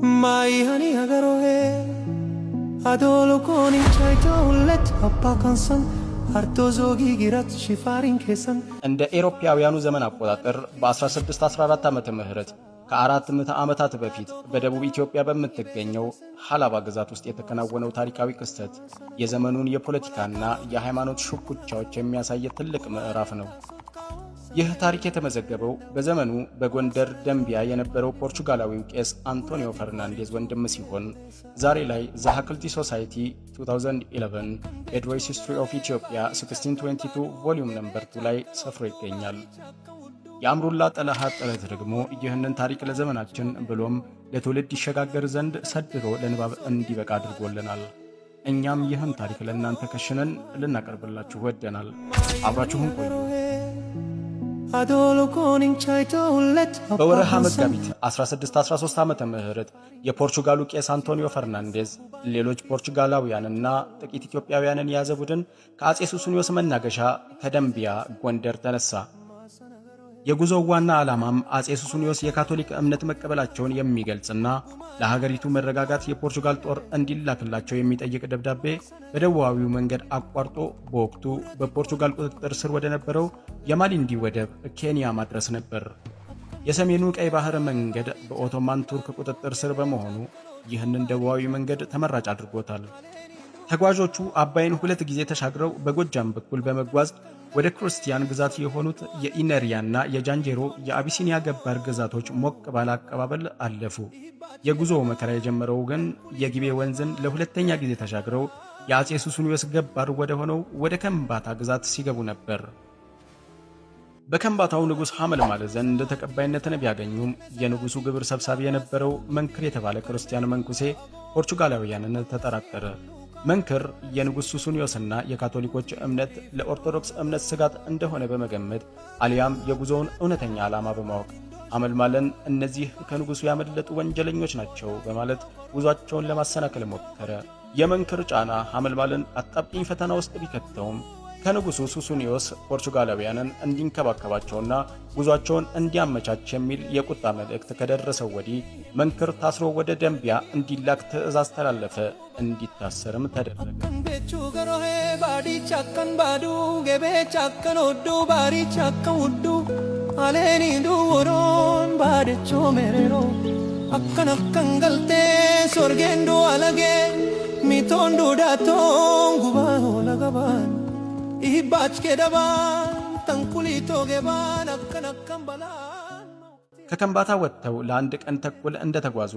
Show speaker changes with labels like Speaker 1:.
Speaker 1: Mai hani agarohe adolo con il chaito let appakansan artozo gigirat shifarin kesan
Speaker 2: እንደ ኤሮፓውያኑ ዘመን አቆጣጠር በ1614 ዓመተ ምህረት ከ400 ዓመታት በፊት በደቡብ ኢትዮጵያ በምትገኘው ሐላባ ግዛት ውስጥ የተከናወነው ታሪካዊ ክስተት የዘመኑን የፖለቲካና የሃይማኖት ሽኩቻዎች የሚያሳይ ትልቅ ምዕራፍ ነው። ይህ ታሪክ የተመዘገበው በዘመኑ በጎንደር ደምቢያ የነበረው ፖርቹጋላዊው ቄስ አንቶኒዮ ፈርናንዴዝ ወንድም ሲሆን ዛሬ ላይ ዘ ሀክልቲ ሶሳይቲ 2011 ኤድዌይስ ሂስትሪ ኦፍ ኢትዮጵያ 1622 ቮሊዩም ነምበር 2 ላይ ሰፍሮ ይገኛል። የአምሩላ ጠለሃ ጥረት ደግሞ ይህንን ታሪክ ለዘመናችን ብሎም ለትውልድ ይሸጋገር ዘንድ ሰድሮ ለንባብ እንዲበቃ አድርጎልናል። እኛም ይህን ታሪክ ለእናንተ ከሽነን ልናቀርብላችሁ ወደናል። አብራችሁን ቆዩ። በወርሃ መጋቢት 1613 ዓመተ ምህረት የፖርቹጋሉ ቄስ አንቶኒዮ ፈርናንዴዝ ሌሎች ፖርቹጋላውያንና ጥቂት ኢትዮጵያውያንን የያዘ ቡድን ከአጼ ሱስንዮስ መናገሻ ከደምቢያ ጎንደር ተነሳ። የጉዞው ዋና ዓላማም አጼ ሱስንዮስ የካቶሊክ እምነት መቀበላቸውን የሚገልጽና ለሀገሪቱ መረጋጋት የፖርቹጋል ጦር እንዲላክላቸው የሚጠይቅ ደብዳቤ በደቡባዊው መንገድ አቋርጦ በወቅቱ በፖርቹጋል ቁጥጥር ስር ወደ ነበረው የማሊንዲ ወደብ ኬንያ ማድረስ ነበር። የሰሜኑ ቀይ ባህር መንገድ በኦቶማን ቱርክ ቁጥጥር ስር በመሆኑ ይህንን ደቡባዊ መንገድ ተመራጭ አድርጎታል። ተጓዦቹ አባይን 2 ጊዜ ተሻግረው በጎጃም በኩል በመጓዝ ወደ ክርስቲያን ግዛት የሆኑት የኢነሪያና የጃንጄሮ የአቢሲኒያ ገባር ግዛቶች ሞቅ ባለ አቀባበል አለፉ። የጉዞው መከራ የጀመረው ግን የጊቤ ወንዝን ለሁለተኛ ጊዜ ተሻግረው የአጼ ሱስንዮስ ገባር ወደ ሆነው ወደ ከምባታ ግዛት ሲገቡ ነበር። በከምባታው ንጉሥ ሐመልማል ዘንድ ተቀባይነትን ቢያገኙም የንጉሱ ግብር ሰብሳቢ የነበረው መንክር የተባለ ክርስቲያን መንኩሴ ፖርቹጋላውያንን ተጠራጠረ። መንክር የንጉሥ ሱስንዮስና የካቶሊኮች እምነት ለኦርቶዶክስ እምነት ስጋት እንደሆነ በመገመት አሊያም የጉዞውን እውነተኛ ዓላማ በማወቅ ሐመልማልን እነዚህ ከንጉሱ ያመለጡ ወንጀለኞች ናቸው በማለት ጉዟቸውን ለማሰናከል ሞከረ። የመንክር ጫና ሐመልማልን አጣብቂኝ ፈተና ውስጥ ቢከተውም ከንጉሱ ሱስንዮስ ፖርቹጋላውያንን እንዲንከባከባቸውና ጉዟቸውን እንዲያመቻች የሚል የቁጣ መልእክት ከደረሰው ወዲህ መንክር ታስሮ ወደ ደምቢያ እንዲላክ ትዕዛዝ ተላለፈ። እንዲታሰርም ተደረገ። ከከምባታ ወጥተው ለአንድ ቀን ተኩል እንደተጓዙ